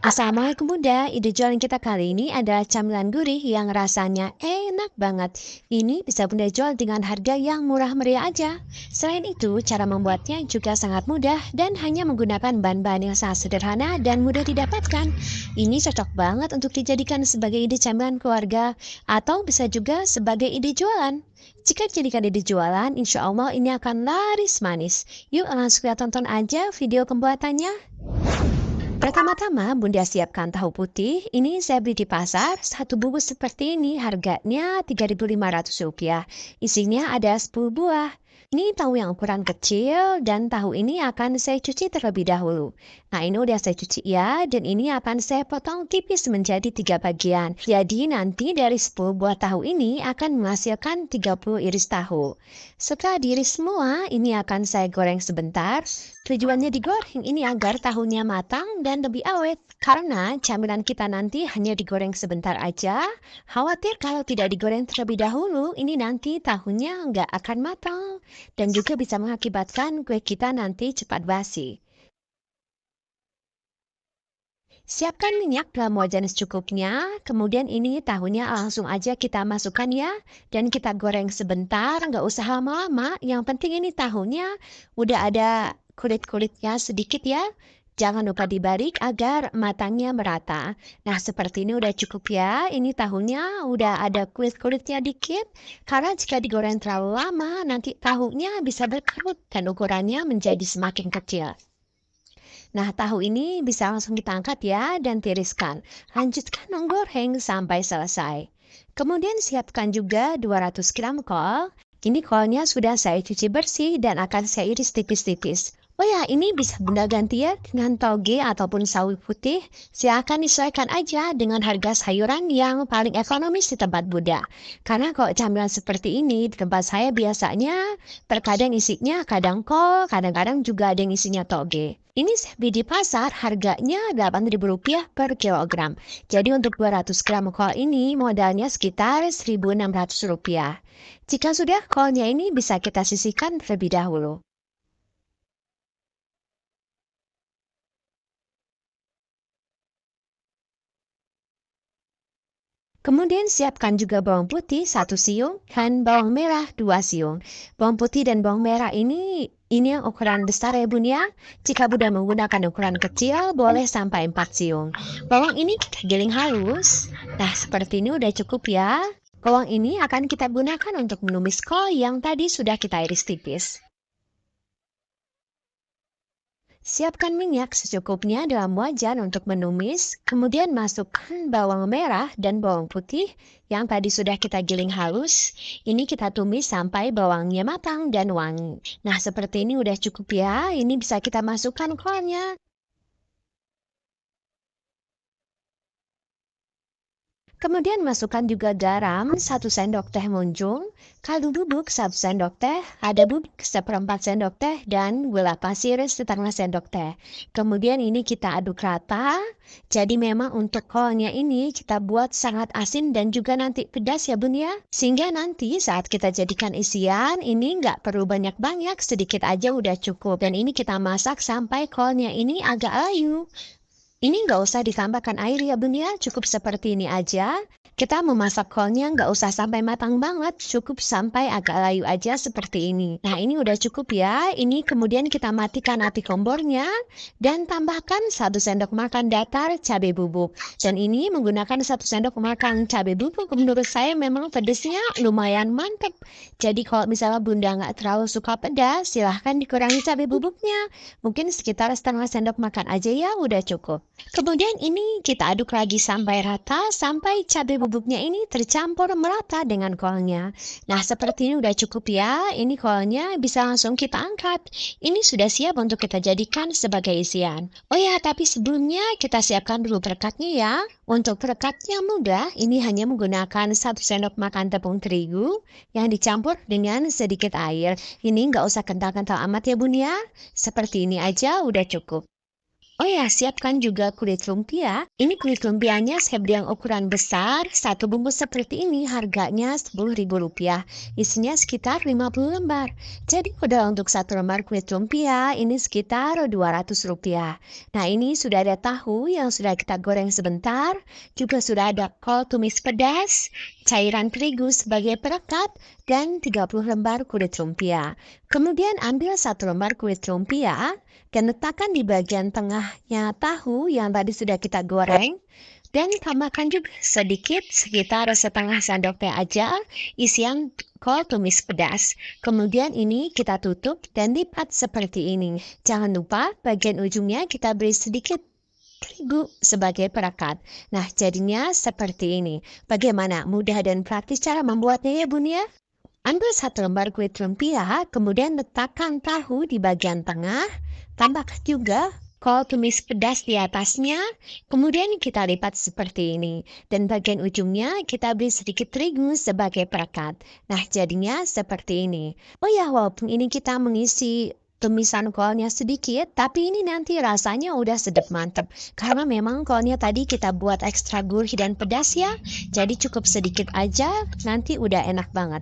Assalamualaikum Bunda, ide jualan kita kali ini adalah camilan gurih yang rasanya enak banget. Ini bisa Bunda jual dengan harga yang murah meriah aja. Selain itu, cara membuatnya juga sangat mudah dan hanya menggunakan bahan-bahan yang sangat sederhana dan mudah didapatkan. Ini cocok banget untuk dijadikan sebagai ide camilan keluarga atau bisa juga sebagai ide jualan. Jika dijadikan ide jualan, insya Allah ini akan laris manis. Yuk langsung kita tonton aja video pembuatannya. Pertama-tama, Bunda siapkan tahu putih. Ini saya beli di pasar, satu bungkus seperti ini harganya Rp3.500. Isinya ada 10 buah. Ini tahu yang ukuran kecil dan tahu ini akan saya cuci terlebih dahulu. Nah, ini udah saya cuci ya, dan ini akan saya potong tipis menjadi 3 bagian. Jadi nanti dari 10 buah tahu ini akan menghasilkan 30 iris tahu. Setelah diiris semua, ini akan saya goreng sebentar. Tujuannya digoreng ini agar tahunya matang dan lebih awet. Karena camilan kita nanti hanya digoreng sebentar aja. Khawatir kalau tidak digoreng terlebih dahulu, ini nanti tahunya nggak akan matang. Dan juga bisa mengakibatkan kue kita nanti cepat basi. Siapkan minyak dalam wajan secukupnya, kemudian ini tahunya langsung aja kita masukkan ya. Dan kita goreng sebentar, nggak usah lama-lama. Yang penting ini tahunya udah ada kulit-kulitnya sedikit ya. Jangan lupa dibalik agar matangnya merata. Nah, seperti ini udah cukup ya. Ini tahunya udah ada kulit-kulitnya dikit. Karena jika digoreng terlalu lama, nanti tahunya bisa berkerut dan ukurannya menjadi semakin kecil. Nah, tahu ini bisa langsung kita angkat ya dan tiriskan. Lanjutkan menggoreng sampai selesai. Kemudian siapkan juga 200 gram kol. Ini kolnya sudah saya cuci bersih dan akan saya iris tipis-tipis. Oh ya, ini bisa Bunda ganti ya dengan toge ataupun sawi putih. Silakan disesuaikan aja dengan harga sayuran yang paling ekonomis di tempat Bunda. Karena kok camilan seperti ini di tempat saya biasanya terkadang isinya kadang kol, kadang-kadang juga ada yang isinya toge. Ini saya beli di pasar harganya Rp8.000 per kilogram. Jadi untuk 200 gram kol ini modalnya sekitar Rp1.600. Jika sudah kolnya ini bisa kita sisihkan terlebih dahulu. Kemudian siapkan juga bawang putih 1 siung dan bawang merah 2 siung. Bawang putih dan bawang merah ini yang ukuran besar ya Bun ya. Jika Bunda menggunakan ukuran kecil boleh sampai 4 siung. Bawang ini kita giling halus. Nah, seperti ini udah cukup ya. Bawang ini akan kita gunakan untuk menumis kol yang tadi sudah kita iris tipis. Siapkan minyak secukupnya dalam wajan untuk menumis, kemudian masukkan bawang merah dan bawang putih yang tadi sudah kita giling halus. Ini kita tumis sampai bawangnya matang dan wangi. Nah, seperti ini udah cukup ya. Ini bisa kita masukkan kolnya. Kemudian masukkan juga garam 1 sendok teh munjung, kaldu bubuk 1 sendok teh, ada bubuk 1/4 sendok teh, dan gula pasir 1/2 sendok teh. Kemudian ini kita aduk rata. Jadi memang untuk kolnya ini kita buat sangat asin dan juga nanti pedas ya Bun ya. Sehingga nanti saat kita jadikan isian ini nggak perlu banyak-banyak, sedikit aja udah cukup. Dan ini kita masak sampai kolnya ini agak layu. Ini nggak usah ditambahkan air ya Bun ya, cukup seperti ini aja. Kita memasak kolnya nggak usah sampai matang banget, cukup sampai agak layu aja seperti ini. Nah, ini udah cukup ya. Ini kemudian kita matikan api kompornya dan tambahkan 1 sendok makan datar cabai bubuk. Dan ini menggunakan 1 sendok makan cabai bubuk menurut saya memang pedesnya lumayan mantap. Jadi kalau misalnya Bunda nggak terlalu suka pedas, silahkan dikurangi cabai bubuknya. Mungkin sekitar 1/2 sendok makan aja ya udah cukup. Kemudian ini kita aduk lagi sampai rata, sampai cabai bubuknya ini tercampur merata dengan kolnya. Nah, seperti ini udah cukup ya. Ini kolnya bisa langsung kita angkat. Ini sudah siap untuk kita jadikan sebagai isian. Oh ya, tapi sebelumnya kita siapkan dulu perekatnya ya. Untuk perekatnya mudah, ini hanya menggunakan 1 sendok makan tepung terigu yang dicampur dengan sedikit air. Ini nggak usah kental-kental amat ya Bun ya. Seperti ini aja udah cukup. Oh ya, siapkan juga kulit lumpia. Ini kulit lumpianya saya beli yang ukuran besar. Satu bungkus seperti ini harganya Rp10.000. Isinya sekitar 50 lembar. Jadi modal untuk satu lembar kulit lumpia ini sekitar Rp200. Nah, ini sudah ada tahu yang sudah kita goreng sebentar. Juga sudah ada kol tumis pedas, cairan terigu sebagai perekat, dan 30 lembar kulit lumpia. Kemudian ambil satu lembar kulit lumpia dan letakkan di bagian tengahnya tahu yang tadi sudah kita goreng. Dan tambahkan juga sedikit sekitar setengah sendok teh aja isian kol tumis pedas. Kemudian ini kita tutup dan lipat seperti ini. Jangan lupa bagian ujungnya kita beri sedikit terigu sebagai perekat. Nah, jadinya seperti ini. Bagaimana mudah dan praktis cara membuatnya ya Bun ya? Ambil satu lembar kulit lumpia, kemudian letakkan tahu di bagian tengah, tambahkan juga kol tumis pedas di atasnya, kemudian kita lipat seperti ini. Dan bagian ujungnya kita beri sedikit terigu sebagai perekat. Nah, jadinya seperti ini. Oh ya, walaupun ini kita mengisi tumisan kolnya sedikit, tapi ini nanti rasanya udah sedap mantep. Karena memang kolnya tadi kita buat ekstra gurih dan pedas ya, jadi cukup sedikit aja, nanti udah enak banget.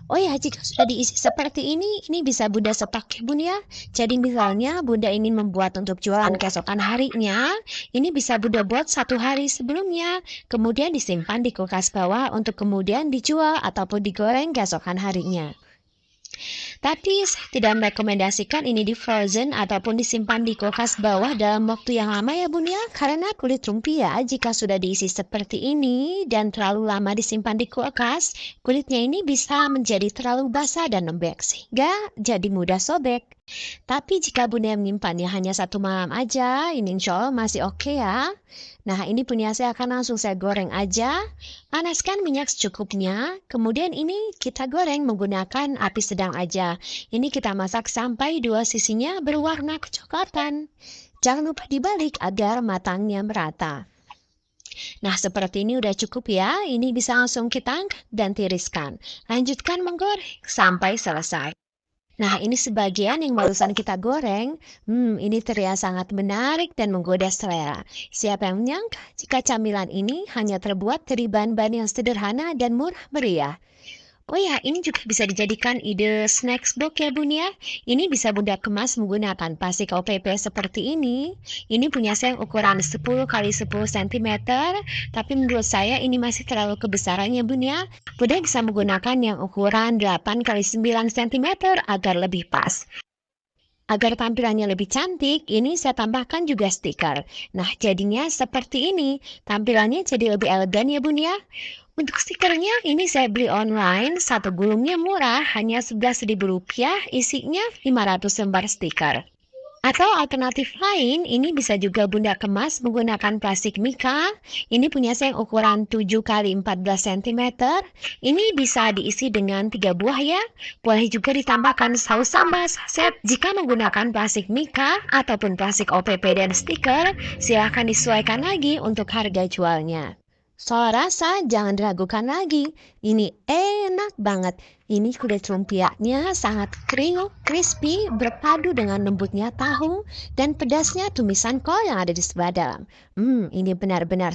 Oh ya, jika sudah diisi seperti ini bisa Bunda stok ya Bun ya. Jadi misalnya Bunda ingin membuat untuk jualan keesokan harinya, ini bisa Bunda buat 1 hari sebelumnya. Kemudian disimpan di kulkas bawah untuk kemudian dijual ataupun digoreng keesokan harinya. Tapi saya tidak merekomendasikan ini di frozen ataupun disimpan di kulkas bawah dalam waktu yang lama ya Bun ya. Karena kulit lumpia jika sudah diisi seperti ini dan terlalu lama disimpan di kulkas, kulitnya ini bisa menjadi terlalu basah dan lembek sehingga jadi mudah sobek. Tapi jika Bunda menyimpannya hanya 1 malam aja, ini insya Allah masih oke ya. Nah, ini punya saya akan langsung saya goreng aja. Panaskan minyak secukupnya, kemudian ini kita goreng menggunakan api sedang aja. Ini kita masak sampai dua sisinya berwarna kecoklatan. Jangan lupa dibalik agar matangnya merata. Nah, seperti ini udah cukup ya. Ini bisa langsung kita angkat dan tiriskan. Lanjutkan menggoreng sampai selesai. Nah, ini sebagian yang barusan kita goreng. Ini terlihat sangat menarik dan menggoda selera. Siapa yang menyangka jika camilan ini hanya terbuat dari bahan-bahan yang sederhana dan murah meriah. Oh ya, ini juga bisa dijadikan ide snacks box ya Bun ya. Ini bisa Bunda kemas menggunakan plastik OPP seperti ini. Ini punya saya ukuran 10 kali 10 cm, tapi menurut saya ini masih terlalu kebesarannya Bun ya. Bunda bisa menggunakan yang ukuran 8 kali 9 cm agar lebih pas. Agar tampilannya lebih cantik, ini saya tambahkan juga stiker. Nah, jadinya seperti ini. Tampilannya jadi lebih elegan ya Bun ya. Untuk stikernya ini saya beli online, satu gulungnya murah, hanya Rp11.000, isinya 500 lembar stiker. Atau alternatif lain, ini bisa juga Bunda kemas menggunakan plastik mika. Ini punya saya yang ukuran 7 kali 14 cm. Ini bisa diisi dengan 3 buah ya. Boleh juga ditambahkan saus sambal saset. Jika menggunakan plastik mika ataupun plastik OPP dan stiker, silahkan disesuaikan lagi untuk harga jualnya. Soal rasa, jangan diragukan lagi. Ini enak banget. Ini kulit lumpianya sangat kriuk, crispy, berpadu dengan lembutnya tahu dan pedasnya tumisan kol yang ada di sebelah dalam. Ini benar-benar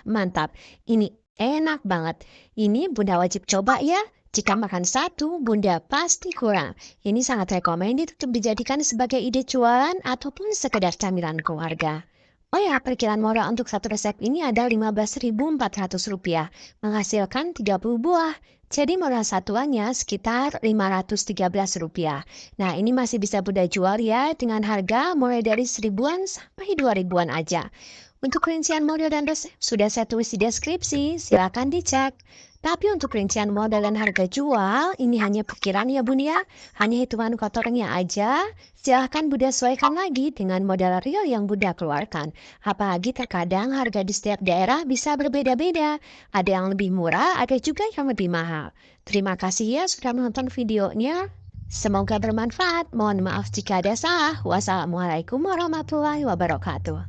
mantap. Ini enak banget. Ini Bunda wajib coba ya. Jika makan satu, Bunda pasti kurang. Ini sangat recommended untuk dijadikan sebagai ide jualan ataupun sekedar camilan keluarga. Oh ya, perkiraan modal untuk satu resep ini ada Rp15.400, menghasilkan 30 buah. Jadi modal satuannya sekitar Rp513. Nah, ini masih bisa Bunda jual ya dengan harga mulai dari 1.000-an sampai 2.000-an aja. Untuk rincian model dan resep sudah saya tulis di deskripsi, silakan dicek. Tapi untuk rincian modal dan harga jual, ini hanya perkiraan ya Bun ya. Hanya hitungan kotornya aja. Silahkan Bunda sesuaikan lagi dengan modal real yang Bunda keluarkan. Apalagi terkadang harga di setiap daerah bisa berbeda-beda. Ada yang lebih murah, ada juga yang lebih mahal. Terima kasih ya sudah menonton videonya. Semoga bermanfaat. Mohon maaf jika ada salah. Wassalamualaikum warahmatullahi wabarakatuh.